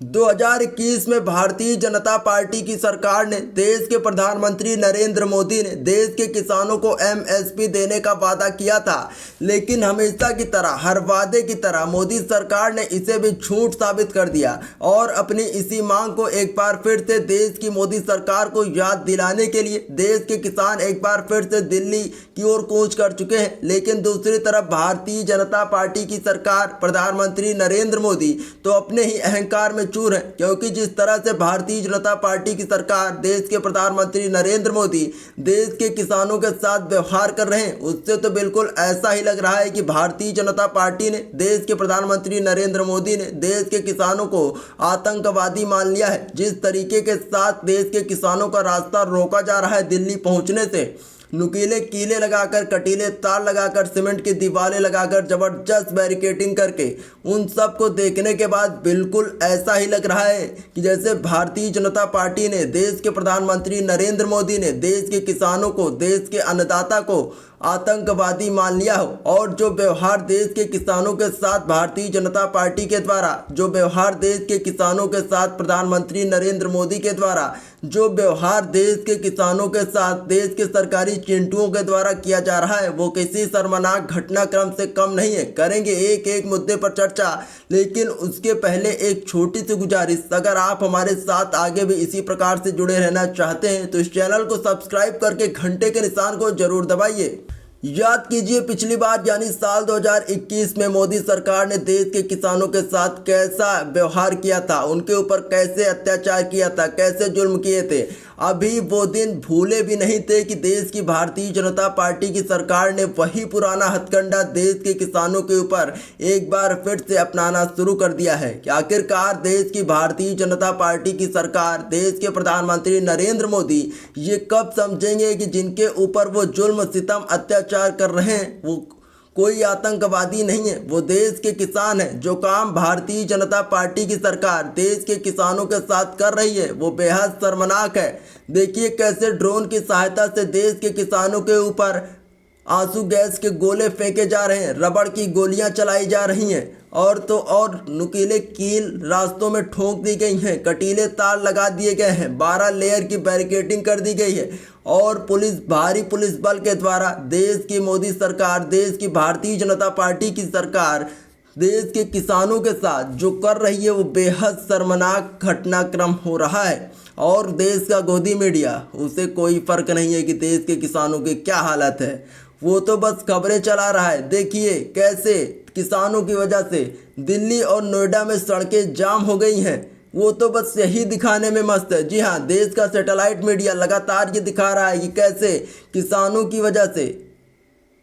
2021 में भारतीय जनता पार्टी की सरकार ने देश के प्रधानमंत्री नरेंद्र मोदी ने देश के किसानों को एमएसपी देने का वादा किया था, लेकिन हमेशा की तरह हर वादे की तरह मोदी सरकार ने इसे भी झूठ साबित कर दिया और अपनी इसी मांग को एक बार फिर से देश की मोदी सरकार को याद दिलाने के लिए देश के किसान एक बार फिर से दिल्ली की ओर कूच कर चुके हैं। लेकिन दूसरी तरफ भारतीय जनता पार्टी की सरकार, प्रधानमंत्री नरेंद्र मोदी तो अपने ही अहंकार में चूर है, क्योंकि जिस तरह से भारतीय जनता पार्टी की सरकार, देश के प्रधानमंत्री नरेंद्र मोदी देश के किसानों के साथ व्यवहार कर रहे हैं, उससे तो बिल्कुल ऐसा ही लग रहा है कि भारतीय जनता पार्टी ने, देश के प्रधानमंत्री नरेंद्र मोदी ने देश के किसानों को आतंकवादी मान लिया है। जिस तरीके के साथ देश के किसानों का रास्ता रोका जा रहा है दिल्ली पहुंचने से, नुकीले कीले लगाकर, कटीले तार लगाकर, सीमेंट की दीवारें लगाकर, जबरदस्त बैरिकेडिंग करके, उन सब को देखने के बाद बिल्कुल ऐसा ही लग रहा है कि जैसे भारतीय जनता पार्टी ने, देश के प्रधानमंत्री नरेंद्र मोदी ने देश के किसानों को, देश के अन्नदाता को आतंकवादी मान लिया हो। और जो व्यवहार देश के किसानों के साथ भारतीय जनता पार्टी के द्वारा, जो व्यवहार देश के किसानों के साथ प्रधानमंत्री नरेंद्र मोदी के द्वारा, जो व्यवहार देश के किसानों के साथ देश के सरकारी चिंटुओं के द्वारा किया जा रहा है, वो किसी शर्मनाक घटनाक्रम से कम नहीं है। करेंगे एक एक मुद्दे पर चर्चा, लेकिन उसके पहले एक छोटी सी गुजारिश, अगर आप हमारे साथ आगे भी इसी प्रकार से जुड़े रहना चाहते हैं तो इस चैनल को सब्सक्राइब करके घंटे के निशान को जरूर दबाइए। याद कीजिए पिछली बार यानी साल 2021 में मोदी सरकार ने देश के किसानों के साथ कैसा व्यवहार किया था, उनके ऊपर कैसे अत्याचार किया था, कैसे जुल्म किए थे। अभी वो दिन भूले भी नहीं थे कि देश की भारतीय जनता पार्टी की सरकार ने वही पुराना हथकंडा देश के किसानों के ऊपर एक बार फिर से अपनाना शुरू कर दिया है। कि आखिरकार देश की भारतीय जनता पार्टी की सरकार, देश के प्रधानमंत्री नरेंद्र मोदी ये कब समझेंगे कि जिनके ऊपर वो जुल्म, सितम, अत्याचार कर रहे हैं वो कोई आतंकवादी नहीं है, वो देश के किसान हैं। जो काम भारतीय जनता पार्टी की सरकार देश के किसानों के साथ कर रही है वो बेहद शर्मनाक है। देखिए कैसे ड्रोन की सहायता से देश के किसानों के ऊपर आंसू गैस के गोले फेंके जा रहे हैं, रबड़ की गोलियां चलाई जा रही हैं, और तो और नुकीले कील रास्तों में ठोक दी गई हैं, कटीले तार लगा दिए गए हैं, 12 लेयर की बैरिकेडिंग कर दी गई है और भारी पुलिस बल के द्वारा देश की मोदी सरकार, देश की भारतीय जनता पार्टी की सरकार देश के किसानों के साथ जो कर रही है वो बेहद शर्मनाक घटनाक्रम हो रहा है। और देश का गोदी मीडिया, उसे कोई फर्क नहीं है कि देश के किसानों की क्या हालत है, वो तो बस खबरें चला रहा है। देखिए कैसे किसानों की वजह से दिल्ली और नोएडा में सड़कें जाम हो गई हैं, वो तो बस यही दिखाने में मस्त है। जी हाँ, देश का सैटेलाइट मीडिया लगातार ये दिखा रहा है कि कैसे किसानों की वजह से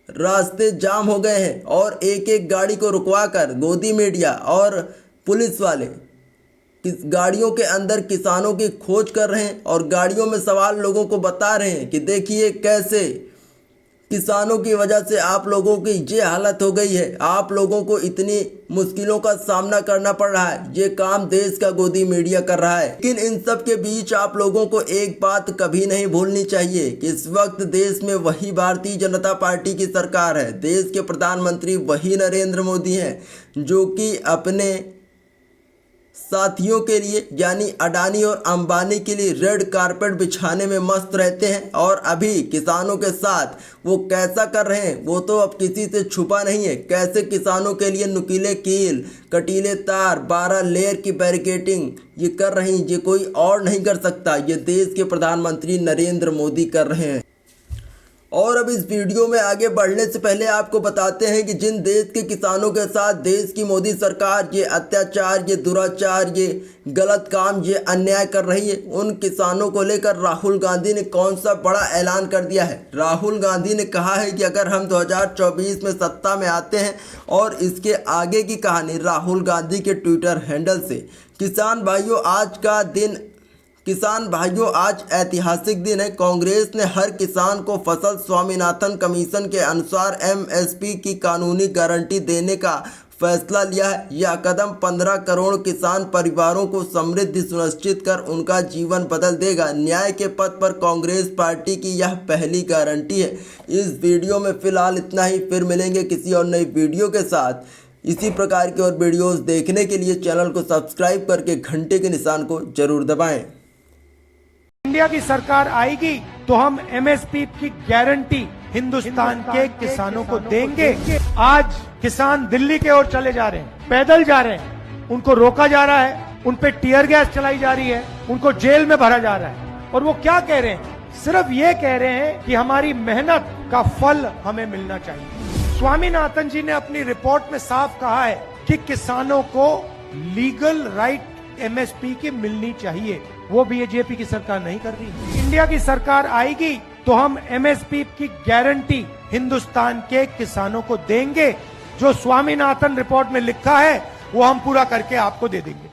रास्ते जाम हो गए हैं और एक एक गाड़ी को रुकवाकर गोदी मीडिया और पुलिस वाले गाड़ियों के अंदर किसानों की खोज कर रहे हैं और गाड़ियों में सवार लोगों को बता रहे हैं कि देखिए कैसे किसानों की वजह से आप लोगों की ये हालत हो गई है, आप लोगों को इतनी मुश्किलों का सामना करना पड़ रहा है। ये काम देश का गोदी मीडिया कर रहा है। लेकिन इन सब के बीच आप लोगों को एक बात कभी नहीं भूलनी चाहिए कि इस वक्त देश में वही भारतीय जनता पार्टी की सरकार है, देश के प्रधानमंत्री वही नरेंद्र मोदी हैं, जो कि अपने साथियों के लिए यानी अडानी और अंबानी के लिए रेड कारपेट बिछाने में मस्त रहते हैं। और अभी किसानों के साथ वो कैसा कर रहे हैं वो तो अब किसी से छुपा नहीं है। कैसे किसानों के लिए नुकीले कील, कटीले तार, 12 लेयर की बैरिकेडिंग ये कर रही, ये कोई और नहीं कर सकता, ये देश के प्रधानमंत्री नरेंद्र मोदी कर रहे हैं। और अब इस वीडियो में आगे बढ़ने से पहले आपको बताते हैं कि जिन देश के किसानों के साथ देश की मोदी सरकार ये अत्याचार, ये दुराचार, ये गलत काम, ये अन्याय कर रही है, उन किसानों को लेकर राहुल गांधी ने कौन सा बड़ा ऐलान कर दिया है। राहुल गांधी ने कहा है कि अगर हम 2024 में सत्ता में आते हैं, और इसके आगे की कहानी राहुल गांधी के ट्विटर हैंडल से। किसान भाइयों आज ऐतिहासिक दिन है। कांग्रेस ने हर किसान को फसल स्वामीनाथन कमीशन के अनुसार एमएसपी की कानूनी गारंटी देने का फैसला लिया है। यह कदम 15 करोड़ किसान परिवारों को समृद्धि सुनिश्चित कर उनका जीवन बदल देगा। न्याय के पथ पर कांग्रेस पार्टी की यह पहली गारंटी है। इस वीडियो में फिलहाल इतना ही, फिर मिलेंगे किसी और नई वीडियो के साथ। इसी प्रकार की और वीडियोस देखने के लिए चैनल को सब्सक्राइब करके घंटे के निशान को जरूर दबाएं। इंडिया की सरकार आएगी तो हम एमएसपी की गारंटी हिंदुस्तान के किसानों को देंगे। आज किसान दिल्ली की ओर चले जा रहे हैं, पैदल जा रहे हैं, उनको रोका जा रहा है, उन पे टीयर गैस चलाई जा रही है, उनको जेल में भरा जा रहा है। और वो क्या कह रहे हैं? सिर्फ ये कह रहे हैं कि हमारी मेहनत का फल हमें मिलना चाहिए। स्वामीनाथन जी ने अपनी रिपोर्ट में साफ कहा है कि किसानों को लीगल राइट एमएसपी की मिलनी चाहिए। वो बीजेपी की सरकार नहीं कर रही। इंडिया की सरकार आएगी तो हम एमएसपी की गारंटी हिंदुस्तान के किसानों को देंगे। जो स्वामीनाथन रिपोर्ट में लिखा है वो हम पूरा करके आपको दे देंगे।